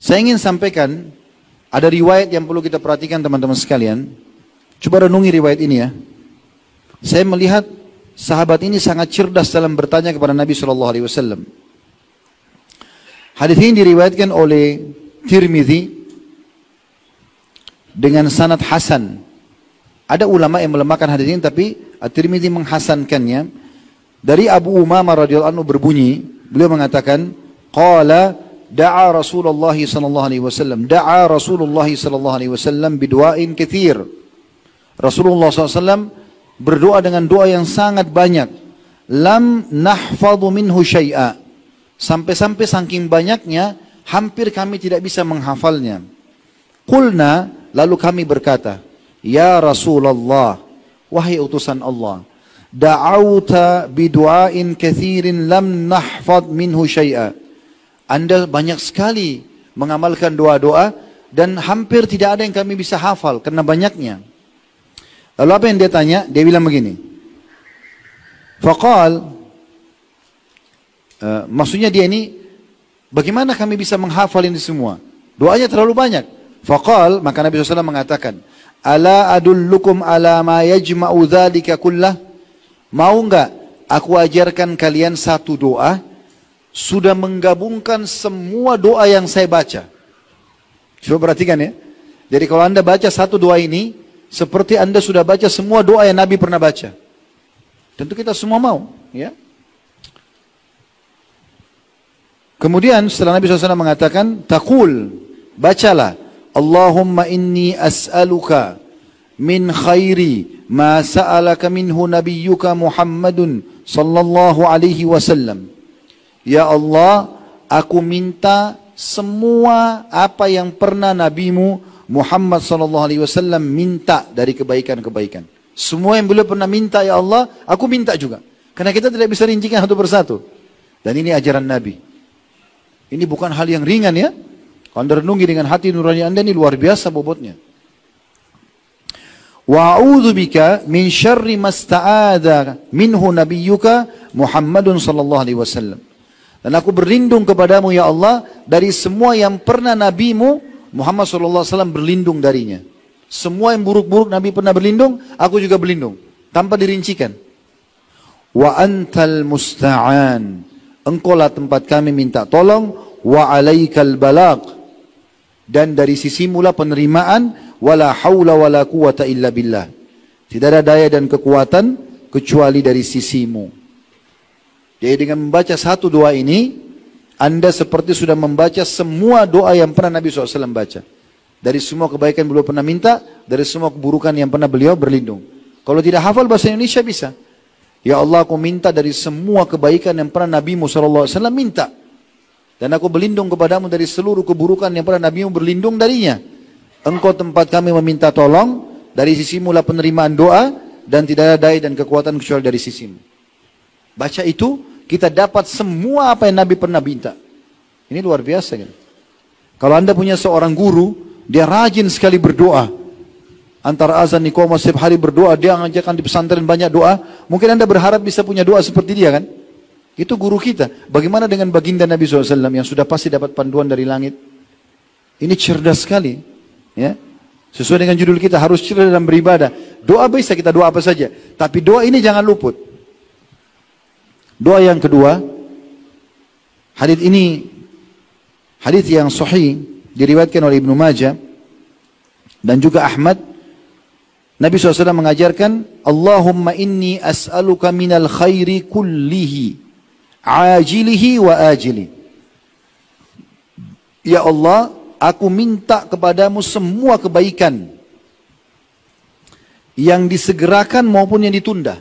Saya ingin sampaikan, ada riwayat yang perlu kita perhatikan teman-teman sekalian. Coba renungi riwayat ini ya. Saya melihat sahabat ini sangat cerdas dalam bertanya kepada Nabi SAW. Hadis ini diriwayatkan oleh Tirmidzi dengan sanad hasan. Ada ulama yang melemahkan hadis ini, tapi At-Tirmidzi menghasankannya. Dari Abu Umamah radhiyallahu anhu berbunyi, beliau mengatakan, qala da'a Rasulullah sallallahu alaihi wasallam, da'a Rasulullah sallallahu alaihi wasallam bidu'ain katsir. Rasulullah SAW berdoa dengan doa yang sangat banyak. Lam nahfadhu minhu syai'a. Sampai-sampai saking banyaknya, hampir kami tidak bisa menghafalnya. Qulna, lalu kami berkata, ya Rasulullah, wahai utusan Allah, da'auta bidu'ain kathirin lam nahfadh minhu syai'a. Anda banyak sekali mengamalkan doa-doa dan hampir tidak ada yang kami bisa hafal karena banyaknya. Lalu apa yang dia tanya? Dia bilang begini. Faqal, maksudnya dia ini, bagaimana kami bisa menghafal ini semua? Doanya terlalu banyak. Faqal, maka Nabi SAW mengatakan, ala adullukum ala ma yajma'u dzalika kullah? Mau enggak aku ajarkan kalian satu doa sudah menggabungkan semua doa yang saya baca? Coba perhatikan ya. Jadi kalau Anda baca satu doa ini, seperti Anda sudah baca semua doa yang Nabi pernah baca. Tentu kita semua mau, ya. Kemudian setelah Nabi SAW mengatakan, taqul, bacalah, Allahumma inni as'aluka min khairi ma sa'alaka minhu nabiyyuka Muhammadun sallallahu alaihi wasallam. Ya Allah, aku minta semua apa yang pernah nabimu Muhammad sallallahu alaihi wasallam minta dari kebaikan-kebaikan. Semua yang beliau pernah minta, ya Allah, aku minta juga. Karena kita tidak bisa rincikan satu persatu. Dan ini ajaran Nabi. Ini bukan hal yang ringan ya. Kalau Anda renungi dengan hati nurani Anda, ini luar biasa bobotnya. Wa a'udzu bika min syarri masta'adha minhu nabiyyuka Muhammadun sallallahu alaihi wasallam. Dan aku berlindung kepadamu ya Allah dari semua yang pernah nabimu Muhammad sallallahu alaihi wasallam berlindung darinya. Semua yang buruk-buruk Nabi pernah berlindung, aku juga berlindung tanpa dirincikan. Wa antal musta'an. Engkaulah tempat kami minta tolong. Wa alaikal balagh. Dan dari sisimulah penerimaan. Wala hawla wala quwata illa billah. Tidak ada daya dan kekuatan kecuali dari sisimu. Jadi dengan membaca satu doa ini, Anda seperti sudah membaca semua doa yang pernah Nabi SAW baca. Dari semua kebaikan beliau pernah minta, dari semua keburukan yang pernah beliau berlindung. Kalau tidak hafal bahasa Indonesia bisa. Ya Allah, aku minta dari semua kebaikan yang pernah Nabi SAW minta. Dan aku berlindung kepadamu dari seluruh keburukan yang pernah Nabi berlindung darinya. Engkau tempat kami meminta tolong, dari sisimu lah penerimaan doa, dan tidak ada daya dan kekuatan kecuali dari sisimu. Baca itu, kita dapat semua apa yang Nabi pernah minta. Ini luar biasa kan? Kalau Anda punya seorang guru, dia rajin sekali berdoa. Antara azan iqamah setiap hari berdoa, dia mengajarkan di pesantren banyak doa. Mungkin Anda berharap bisa punya doa seperti dia kan? Itu guru kita. Bagaimana dengan baginda Nabi SAW yang sudah pasti dapat panduan dari langit? Ini cerdas sekali. Ya, sesuai dengan judul kita, harus cerdas dalam beribadah. Doa bisa kita doa apa saja. Tapi doa ini jangan luput. Doa yang kedua, hadits ini, hadits yang sahih, diriwayatkan oleh Ibnu Majah dan juga Ahmad. Nabi SAW mengajarkan, Allahumma inni as'aluka minal khairi kullihi, ajilihi wa ajili. Ya Allah, aku minta kepadamu semua kebaikan yang disegerakan maupun yang ditunda.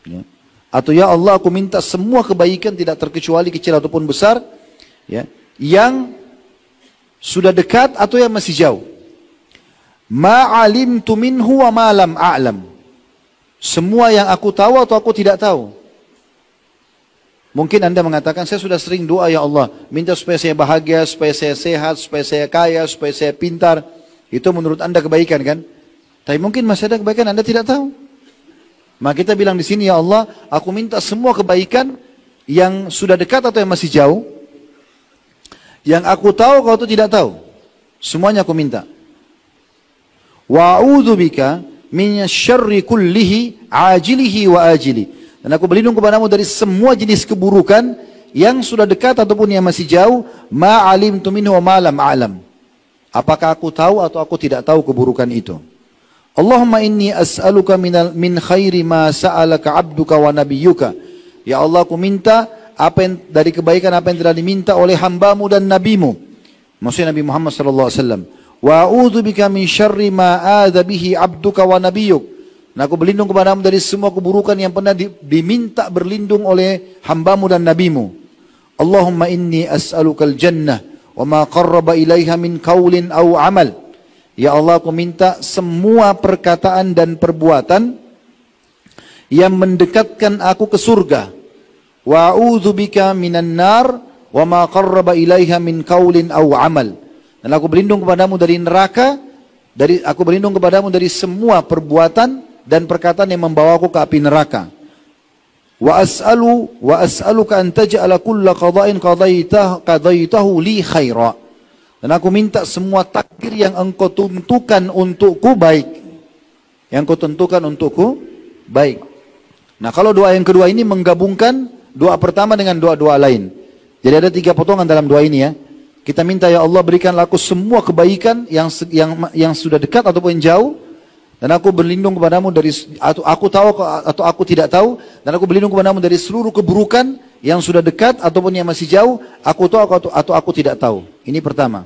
Ya. Atau ya Allah, aku minta semua kebaikan tidak terkecuali kecil ataupun besar, ya, yang sudah dekat atau yang masih jauh. Ma'alimtu minhu wa ma lam a'lam. Semua yang aku tahu atau aku tidak tahu. Mungkin Anda mengatakan, saya sudah sering doa ya Allah, minta supaya saya bahagia, supaya saya sehat, supaya saya kaya, supaya saya pintar. Itu menurut Anda kebaikan kan? Tapi mungkin masih ada kebaikan Anda tidak tahu. Maka kita bilang di sini, ya Allah, aku minta semua kebaikan yang sudah dekat atau yang masih jauh, Yang aku tahu kau itu tidak tahu. Semuanya aku minta. Wa a'udzubika min syarri kullihi ajilihi wa ajili. Dan aku berlindung kepadamu dari semua jenis keburukan yang sudah dekat ataupun yang masih jauh. Ma alimtu minhu wa ma lam a'lam. Apakah aku tahu atau aku tidak tahu keburukan itu. Allahumma inni as'aluka min khairi ma sa'alaka abduka wa nabiyyuka. Ya Allah, aku minta dari kebaikan apa yang telah diminta oleh hambamu dan nabimu. Maksudnya Nabi Muhammad SAW. Wa a'udzubika min syarri ma adza bihi abduka wa nabiyyuk. Nah, aku berlindung kepadamu dari semua keburukan yang pernah diminta berlindung oleh hambamu dan nabimu. Allahumma inni as'aluka al-jannah wa ma qarraba ilaiha min qaulin aw amal. Ya Allah, aku minta semua perkataan dan perbuatan yang mendekatkan aku ke surga. Wa a'udzubika minan nar wa ma qarraba ilaiha min qaulin aw amal. Dan aku berlindung kepadamu dari neraka, aku berlindung kepadamu dari semua perbuatan dan perkataan yang membawaku ke api neraka. Wa as'aluka an taj'ala kulla qada'in qadaitahu li khaira. Dan aku minta semua takdir yang engkau tentukan untukku baik. Yang kau tentukan untukku baik. Nah, kalau doa yang kedua ini menggabungkan doa pertama dengan doa-doa lain. Jadi ada 3 potongan dalam doa ini ya. Kita minta, ya Allah, berikanlah aku semua kebaikan yang sudah dekat ataupun jauh. Dan aku berlindung kepadamu dari, atau aku tahu atau aku tidak tahu. Dan aku berlindung kepadamu dari seluruh keburukan yang sudah dekat ataupun yang masih jauh. Aku tahu atau aku tidak tahu. Ini pertama.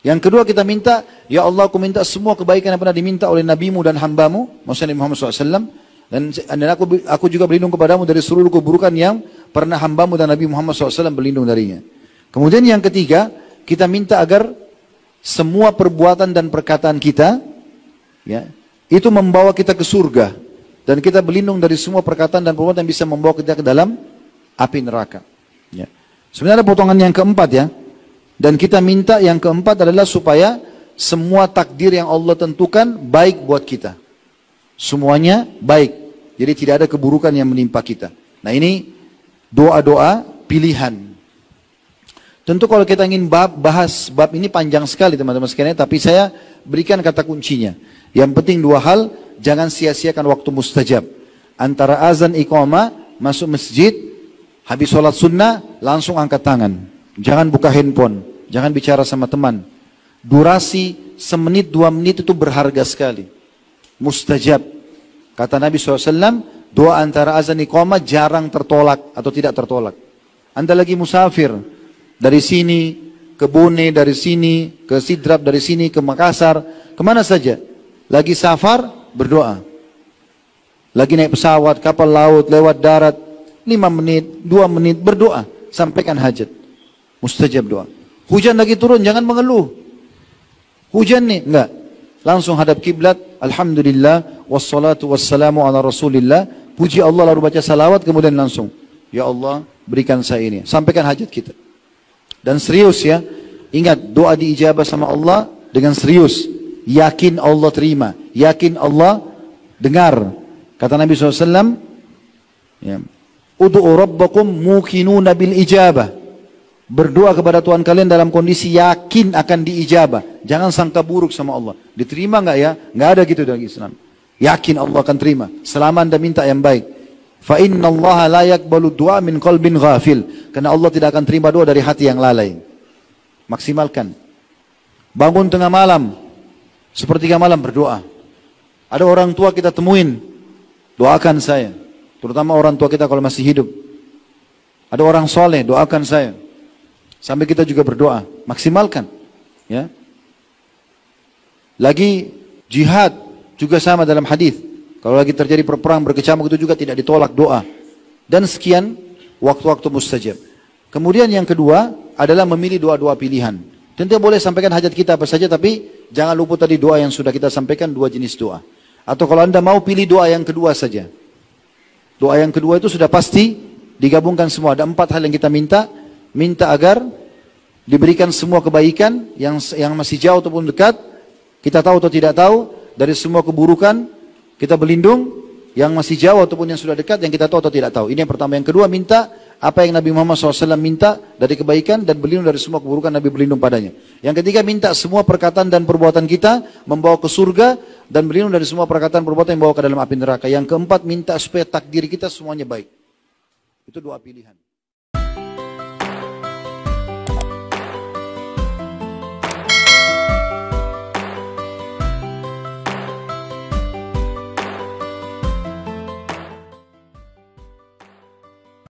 Yang kedua kita minta, ya Allah, aku minta semua kebaikan yang pernah diminta oleh nabimu dan hambamu, Nabi Muhammad SAW. Dan aku juga berlindung kepadamu dari seluruh keburukan yang pernah hambamu dan Nabi Muhammad SAW berlindung darinya. Kemudian yang ketiga, kita minta agar semua perbuatan dan perkataan kita, ya, itu membawa kita ke surga. Dan kita berlindung dari semua perkataan dan perbuatan yang bisa membawa kita ke dalam api neraka. Ya. Sebenarnya potongan yang keempat ya. Dan kita minta yang keempat adalah supaya semua takdir yang Allah tentukan baik buat kita. Semuanya baik. Jadi tidak ada keburukan yang menimpa kita. Nah, ini doa-doa pilihan. Tentu kalau kita ingin bahas bab ini panjang sekali teman-teman sekalian. Tapi saya berikan kata kuncinya. Yang penting 2 hal. Jangan sia-siakan waktu mustajab. Antara azan iqamah, masuk masjid, habis sholat sunnah, langsung angkat tangan. Jangan buka handphone. Jangan bicara sama teman. Durasi semenit 2 menit itu berharga sekali. Mustajab. Kata Nabi SAW, doa antara azan iqamah jarang tertolak atau tidak tertolak. Anda lagi musafir. Dari sini ke Bone, dari sini ke Sidrap, dari sini ke Makassar. Kemana saja. Lagi safar, berdoa. Lagi naik pesawat, kapal laut, lewat darat. 5 menit, 2 menit, berdoa. Sampaikan hajat. Mustajab doa. Hujan lagi turun, jangan mengeluh. Hujan nih, enggak. Langsung hadap kiblat. Alhamdulillah, wassalatu wassalamu ala rasulillah. Puji Allah, lalu baca salawat, kemudian langsung, ya Allah, berikan saya ini. Sampaikan hajat kita. Dan serius ya. Ingat, doa diijabah sama Allah dengan serius. Yakin Allah terima. Yakin Allah dengar. Kata Nabi SAW, ya, Udu'u rabbakum mukinuna bil ijabah. Berdoa kepada Tuhan kalian dalam kondisi yakin akan diijabah. Jangan sangka buruk sama Allah. Diterima enggak ya? Enggak ada gitu dalam Islam. Yakin Allah akan terima. Selama Anda minta yang baik. Fa inna Allah la yaqbalu du'a min qalbin ghafil. Karena Allah tidak akan terima doa dari hati yang lalai. Maksimalkan. Bangun tengah malam. Sepertiga malam berdoa. Ada orang tua kita temuin. Doakan saya. Terutama orang tua kita kalau masih hidup. Ada orang soleh, doakan saya. Sampai kita juga berdoa, maksimalkan, ya. Lagi jihad juga sama dalam hadis. Kalau lagi terjadi perang berkecamuk itu juga tidak ditolak doa. Dan sekian waktu-waktu mustajab. Kemudian yang kedua adalah memilih doa-doa pilihan. Tentu boleh sampaikan hajat kita apa saja, tapi jangan lupa tadi doa yang sudah kita sampaikan, 2 jenis doa. Atau kalau Anda mau pilih doa yang kedua saja. Doa yang kedua itu sudah pasti digabungkan semua. Ada 4 hal yang kita minta. Minta agar diberikan semua kebaikan yang masih jauh ataupun dekat. Kita tahu atau tidak tahu. Dari semua keburukan kita berlindung. Yang masih jauh ataupun yang sudah dekat, yang kita tahu atau tidak tahu. Ini yang pertama. Yang kedua, minta apa yang Nabi Muhammad SAW minta dari kebaikan dan berlindung dari semua keburukan, Nabi berlindung padanya. Yang ketiga, minta semua perkataan dan perbuatan kita membawa ke surga dan berlindung dari semua perkataan dan perbuatan yang membawa ke dalam api neraka. Yang keempat, minta supaya takdir kita semuanya baik. Itu dua pilihan.